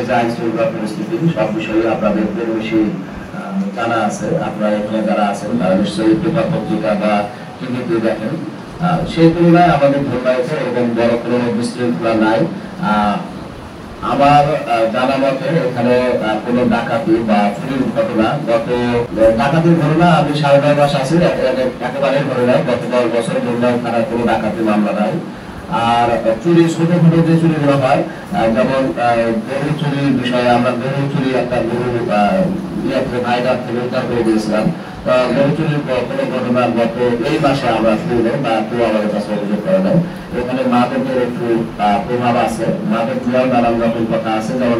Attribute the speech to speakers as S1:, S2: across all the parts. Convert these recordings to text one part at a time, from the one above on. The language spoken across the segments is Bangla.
S1: যে আইন শৃঙ্খলা পরিস্থিতি সব বিষয়ে আপনাদের বেশি জানা আছে। আপনারা এখানে যারা আছেন তারা নিশ্চয়ই পেপার পত্রিকা বা টিভিতে দেখেন। সেই তুলনায় আমাদের ধর্মায়তে এবং বড় কোনো বিশৃঙ্খলা নাই। আমার জানা মতে এখানে কোনো ডাকাতি বা চুরির ঘটনা, গত ডাকাতির ঘটনা আমি 9.5 মাস আছি, একেবারে ঘটে নাই। গত 10 বছর ধরলাম থানায় কোনো ডাকাতি মামলা নাই। আর চুরি ছোট ছোট যে চুরিগুলো হয়, যেমন গরু চুরির বিষয়ে আমরা গরু চুরি একটা গরু ভাইরার থেকে উদ্ধার করে দিয়েছিলাম। গরু চুরির কোনো ঘটনা গত এই মাসে আমরা শুনি বা কেউ আমাদের কাছে অভিযোগ করে দেয়। এখানে মাদকের একটু প্রভাব আছে, মাদক নিয়েও নানান রকম কথা আছে। যেমন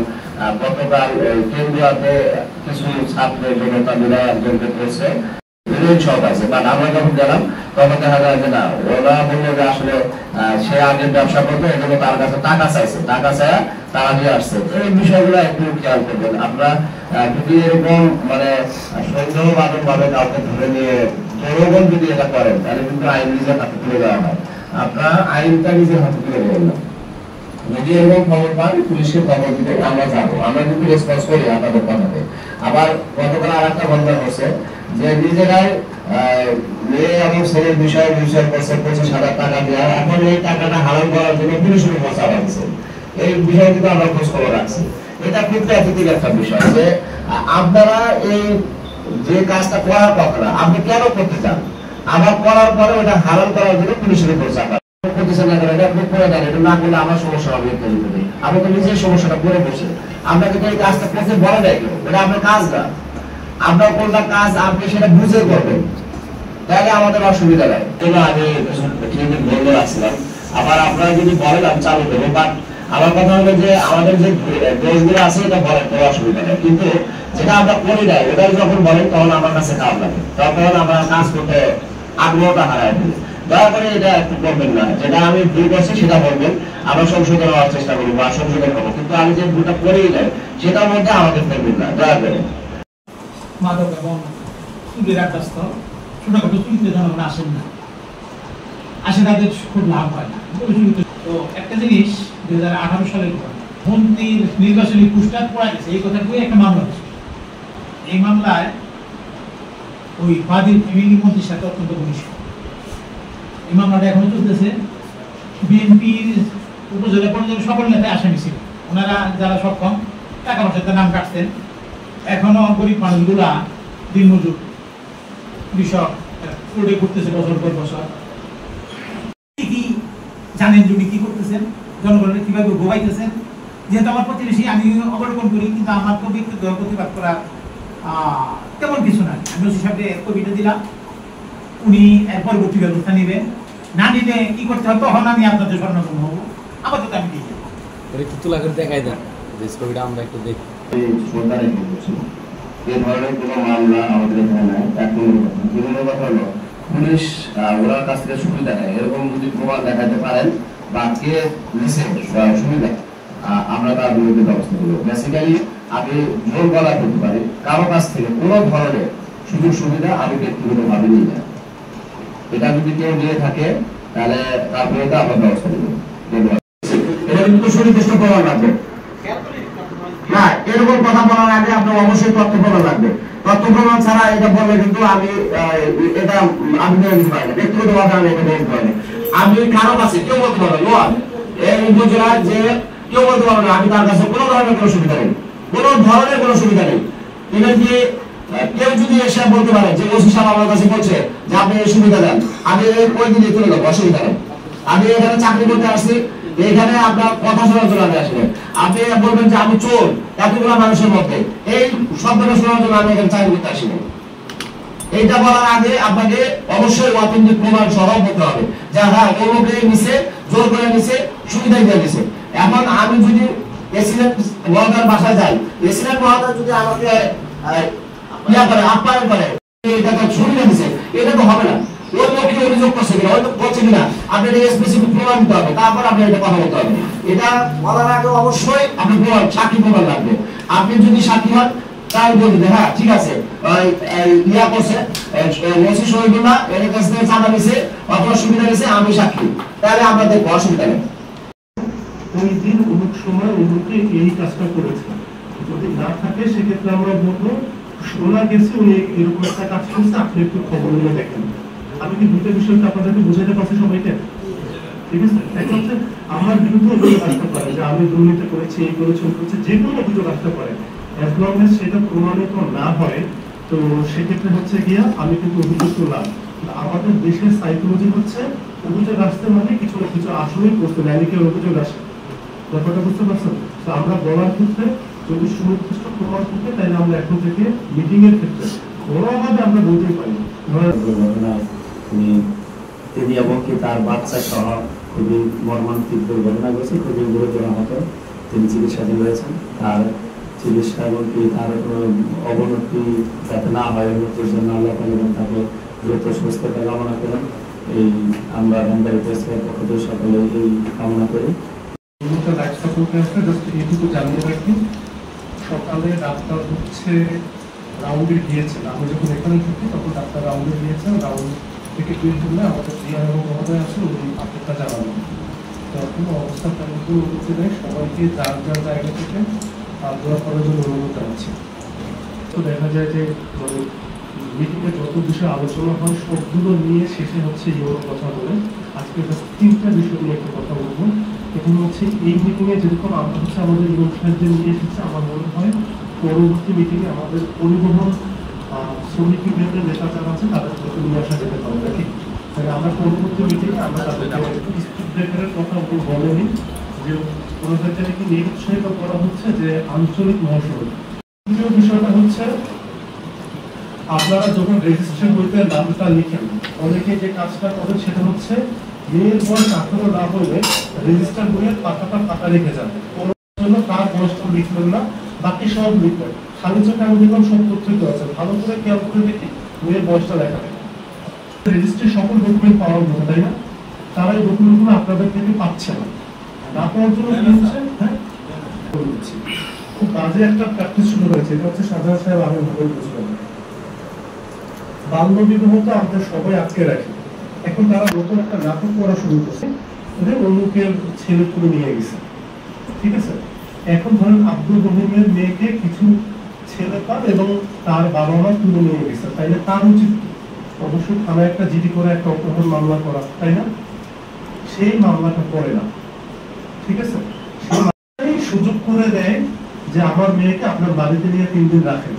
S1: গতকাল কেন্দ্রীয়তে কিছু ছাত্র জনতা মিলে একজনকে করেছে সব আছে, বাট আমরা যখন গেলাম তখন দেখা যায় যে না, ওরা বললো যে আসলে সে আগে ব্যবসা করবে, এজন্য তার কাছে টাকা চাইছে, টাকা চায় তারা নিয়ে আসছে। এই বিষয়গুলো একটু খেয়াল করবেন। আমরা যদি এরকম মানে সন্দেহবাদক ভাবে কাউকে ধরে নিয়ে জনগণ যদি এটা করেন, তাহলে কিন্তু আইন নিজের হাতে তুলে দেওয়া হয়। আপনারা আইনটা নিজের হাতে তুলে দেবেন না। যদি এরকম খবর পান, পুলিশকে খবর দিতে আমরা যাবো, আমরা কিন্তু রেসপন্স করি আপনাদের কথাতে। আবার গতকাল আর একটা ঘটনা হচ্ছে যে নিজেরাই মেয়ে এবং ছেলের বিষয়ে বিষয় করছে 25,000 টাকা দেওয়া, এখন এই টাকাটা হারাম করার জন্য পুলিশের উপর চালাচ্ছে। এই বিষয়ে কিন্তু আমরা খোঁজ খবর রাখছি। এটা খুব প্রাকৃতিক একটা বিষয় যে আপনারা এই যে কাজটা করার কথা না, আপনি কেন করতে চান, আবার করার পরে ওটা হারাম করার জন্য পুলিশের উপর চাপা করতেছেন না, এটা আপনি করে দেন। এটা না করলে আমার সমস্যা হবে, আপনি তো নিজের সমস্যাটা করে বসে। আপনাকে তো এই কাজটা করতে বলা যায়, এটা আপনার কাজ না। আপনার কোনটা কাজ আপনি সেটা বুঝে করবেন, তাহলে আমাদের অসুবিধা নেই। আমি বলতে রাখছিলাম, আবার আপনারা যদি বলেন আমি চালু দেবো, বাট আমার কথা হলো যে আমাদের যে দোষগুলো আছে এটা বলেন, কোনো অসুবিধা নেই। কিন্তু যেটা আমরা করি না ওটা যখন বলেন তখন আমার কাছে খারাপ লাগে, তখন আমরা কাজ করতে আগ্রহটা হারাই ফেলি। দয়া করে এটা একটু করবেন না, যেটা আমি ভুল করছি সেটা বলবেন, আমরা সংশোধন হওয়ার চেষ্টা করি বা সংশোধন করবো, কিন্তু আমি যে ভুলটা করেই নাই সেটার মধ্যে আমাদের ফেলবেন না, দয়া করে।
S2: মাদক এবং চুরির আগ্রস্ত ছোটখাটো চুরিতে জনগণ আসেন না, আসে তাদের খুব লাভ হয় না। তো একটা জিনিস 2018 সালের মন্ত্রীর নির্বাচনী পুরস্কার পড়া গেছে, এই কথা বলে একটা মামলা হচ্ছে। এই মামলায় ওই বাদীর ফ্যামিলি মন্ত্রীর সাথে অত্যন্ত ঘনিষ্ঠ। এই মামলাটা এখনো চলতেছে। বিএনপির উপজেলা পর্যায়ে সকল নেতায় আসামি ছিল, ওনারা যারা সক্ষম টাকা পয়সাতে নাম কাটতেন। এখনো গরিব মানুষগুলা দিনমজুর কৃষক রোডে ঘুরতেছে বছর পর বছর। কি জানেন উনি কি করতেছেন, জনগণের কিভাবে গোবাইতেছেন? যেহেতু আমার প্রতিবেশী, আমি অবলোকন করি, কিন্তু আমার তো ব্যক্তিগত প্রতিবাদ করার তেমন কিছু নাই। আমি ওসি সাহেবকে কবিতা দিলাম, উনি এর পরবর্তী ব্যবস্থা নেবেন। না নিলে কি করতে হবে তখন আমি আপনাদের স্বর্ণগম হবো, আপাতত আমি দিয়ে দেবো।
S3: একটু তুলা করে দেখাই দেন যে ছবিটা আমরা একটু দেখি।
S1: এই ধরনের কোনো মামলা আমাদের এখানে নাই। বিভিন্ন কথা হলো পুলিশ ওনার কাছ থেকে সুবিধা নেয়, এরকম যদি প্রমাণ দেখাতে পারেন বা কে নিছে সুবিধা, আমরা তার বিরুদ্ধে ব্যবস্থা করবো। বেসিক্যালি আমি জোর গলা করতে পারি, কারো কাছ থেকে কোনো ধরনের সুযোগ সুবিধা আমি ব্যক্তিগতভাবে নিই না। এটা যদি কেউ নিয়ে থাকে তাহলে তার বিরুদ্ধে আমরা ব্যবস্থা নেব। এটা কিন্তু সুনির্দিষ্ট প্রমাণ লাগবে। হ্যাঁ, এরকম কথা বলার আগে আপনার অবশ্যই তথ্য প্রমাণ লাগবে। তথ্য প্রমাণ ছাড়া এটা বললে কিন্তু আমি এটা আমি মেনে নিতে পারি না, ব্যক্তিগতভাবে আমি এটা মেনে নিতে পারি না। আমি কারো কাছে কেউ বলতে পারবো না, এই উপজেলার যে কেউ বলতে পারবো না আমি তার কাছে কোনো ধরনের কোনো সুবিধা নেই, কোনো ধরনের কোনো সুবিধা নেই। ইভেন কি কেউ যদি এসে বলতে পারে যে ওসি সাহেব আমার কাছে বলছে যে আপনি এই সুবিধা দেন, আমি ওই দিনে তুলে দেবো, অসুবিধা নেই। আমি এখানে চাকরি করতে আসছি, এখানে আপনার কথা শোনার জন্য আমি আসলে, আপনি বলবেন যে আমি চোর এতগুলো মানুষের মধ্যে, এই শব্দটা শোনার জন্য আমি এখানে চাকরি করতে আসিনি। এইটা বলার আগে আপনাকে অবশ্যই অথেন্টিক প্রমাণ সহ বলতে হবে যে হ্যাঁ ওকে নিচে জোর করে নিচে সুবিধা দিয়ে দিচ্ছে। এখন আমি যদি এসিডেন্ট মহোদয়ের বাসায় যাই, এসিডেন্ট মহোদয় যদি আমাকে ইয়া করে আপ্যায়ন করে এটা তো সুবিধা দিচ্ছে, এটা তো হবে না। ওই লোককে অভিযোগ করছে কিনা, ওই লোক করছে কিনা, আপনি এটা স্পেসিফিক প্রমাণ দিতে হবে, তারপর আপনি এটা কথা বলতে হবে। এটা বলার আগে অবশ্যই আপনি প্রমাণ সাক্ষী প্রমাণ লাগবে। আপনি যদি সাক্ষী হন তাই বলতে হ্যাঁ ঠিক আছে ইয়া করছে ওসি শহীদুল্লাহ এর কাছ থেকে চাঁদা নিছে অথবা সুবিধা নিছে, আমি সাক্ষী, তাহলে আমরা দেখবো, অসুবিধা নেই। ওই দিন
S4: সময় উনি এই কাজটা করেছে, যদি না থাকে সেক্ষেত্রে আমরা বলবো শোনা গেছে উনি এরকম একটা কাজ করছে, আপনি একটু খবর নিয়ে দেখেন। আমি কি দুটো বিষয়টা আপনাদেরকে বুঝাতে পারছি সবাইকে? ঠিক আছে, একটা হচ্ছে আমার বিরুদ্ধে অভিযোগ আসতে পারে যে আমি দুর্নীতি করেছি, এই করেছি, ওই করেছি, যে কোনো অভিযোগ আসতে পারে, অ্যাজ লং এজ সেটা প্রমাণিত না হয় তো সেক্ষেত্রে হচ্ছে গিয়া আমি কিন্তু অভিযোগ করলাম। আমাদের দেশের সাইকোলজি হচ্ছে অভিযোগ আসতে মানে কিছু না কিছু আসলেই করতে নারীকে অভিযোগ আসে, ব্যাপারটা বুঝতে পারছেন? তো আমরা বলার ক্ষেত্রে যদি সুনির্দিষ্ট প্রমাণ থাকে তাহলে আমরা এখন থেকে মিটিং এর ক্ষেত্রে ঘরোয়াভাবে আমরা বলতেই পারি।
S5: দুর্ঘটনায় তিনি এবং কি তার বাচ্চা সহ খুবই মর্মান্তিক দুর্ঘটনা ঘটেছে, খুবই গুরুতর আহত। তিনি চিকিৎসাধীন রয়েছেন। তার চিকিৎসা এবং কি তার অবনতি যাতে না হয়, উন্নতির জন্য আল্লাহ এবং তাকে দ্রুত সুস্থতা কামনা করেন। এই আমরা ব্যাংকারি প্রেসের পক্ষ থেকে সকলে এই কামনা করি।
S4: এইটুকু জানিয়ে রাখি, সকালে ডাক্তার হচ্ছে রাউন্ডে গিয়েছেন, আমি যখন এখানে থাকি তখন ডাক্তার রাউন্ডে গিয়েছেন, রাউন্ড থেকে বের হলে আমাদের ডিআরও মহোদয় আছে, উনি আপডেটটা জানাবেন। তো কোনো অবস্থা তেমন কোনো উন্নতি নেই, সবাইকে যার যার জায়গা থেকে দোয়া করার জন্য অনুরোধ জানাচ্ছি। তো দেখা যায় যে মানে মিটিংয়ে যত বিষয়ে আলোচনা হয় সবগুলো নিয়ে শেষে হচ্ছে ইউরোর কথা বলে। আজকে তিনটা বিষয় নিয়ে একটা কথা বলবো। এখানে হচ্ছে এই মিটিংয়ে যেরকম আমরা হচ্ছে আমাদের ইউরোপ সাহেবদের নিয়ে এসেছে, আমার মনে হয় পরবর্তী মিটিংয়ে আমাদের পরিবহন শ্রমিক ইউনিয়নের নেতা যারা আছে তাদের প্রতি নিয়ে আসা যেতে পারে নাকি? তাহলে আমরা পরবর্তী মিটিংয়ে আমরা তাদেরকে স্পিড ব্রেকারের কথা বলেনি যে ওনাদেরকে নিয়ে উৎসাহিত করা হচ্ছে যে আঞ্চলিক মহাসড়ক। দ্বিতীয় বিষয়টা হচ্ছে আপনারা যখন রেজিস্ট্রেশন বইতে নামটা লিখেন, অনেকে যে কাজটা করেন সেটা হচ্ছে মেয়ের বয়স 18 না হলে রেজিস্টার বইয়ের পাতাটা ফাঁকা রেখে যাবে, কোনো জন্য তার বয়সটা লিখবেন না, বাকি সব লিখবেন। খালি চোখে আমি দেখলাম সব তথ্য আছে, ভালো করে খেয়াল করে দেখি মেয়ের বয়সটা লেখা নেই। রেজিস্ট্রি সকল ডকুমেন্ট পাওয়ার মতো, তাই না? তারা এই ডকুমেন্টগুলো আপনাদের থেকে পাচ্ছে না পাওয়ার জন্য কি হচ্ছে? হ্যাঁ, খুব বাজে একটা প্র্যাকটিস শুরু হয়েছে, এটা হচ্ছে সাধারণ সাহেব আমি ভালো বুঝলাম। বাল্য বিবাহটা আমরা সবাই আটকে রাখি, এখন তারা নতুন একটা নাটক করা শুরু করছে, অমুকের ছেলে তুলে নিয়ে গেছে। ঠিক আছে, এখন ধরেন আব্দুল রহিমের মেয়েকে কিছু ছেলে পান এবং তার বাবা মা তুলে নিয়ে গেছে, তাইলে তার উচিত অবশ্যই থানায় একটা জিডি করে একটা অপহরণ মামলা করা, তাই না? সেই মামলাটা করে না। ঠিক আছে, সেই সুযোগ করে দেয় যে আমার মেয়েকে আপনার বাড়িতে নিয়ে 3 দিন রাখেন,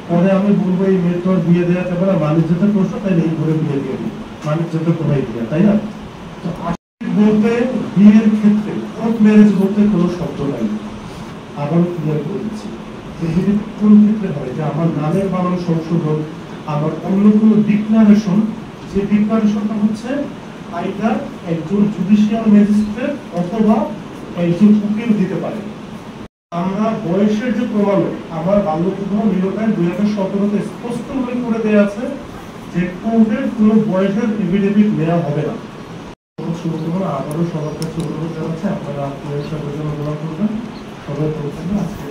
S4: পরে আমি বলবো এই মেয়ের তোর বিয়ে দেওয়া যাবে না, বাণিজ্যতের প্রশ্ন, তাই এই ঘরে বিয়ে দিয়ে দিই, বাণিজ্যতে কোথায় দিয়ে, তাই না? তো বলতে বিয়ের ক্ষেত্রে কোর্ট ম্যারেজ বলতে কোনো শব্দ নাই। আবার ক্লিয়ার করে দিচ্ছি, কোন ক্ষেত্রে হয় যে আমার নামের বানান সংশোধন, আমার অন্য কোনো ডিক্লারেশন, যে ডিক্লারেশনটা হচ্ছে আইদার একজন জুডিশিয়াল ম্যাজিস্ট্রেট অথবা একজন উকিল দিতে পারে। আমরা বয়সের যে প্রমাণ, আমার বাল্যবিবাহ নিরোধের 2017-তে স্পষ্ট উল্লেখ করে দেওয়া আছে যে কোর্টের কোনো বয়সের এফিডেভিট নেওয়া হবে না। আবারও সবার কাছে অনুরোধ জানাচ্ছে আপনারা আপনাদের সাথে জন্য করবেন, সবাই করবেন। আজকে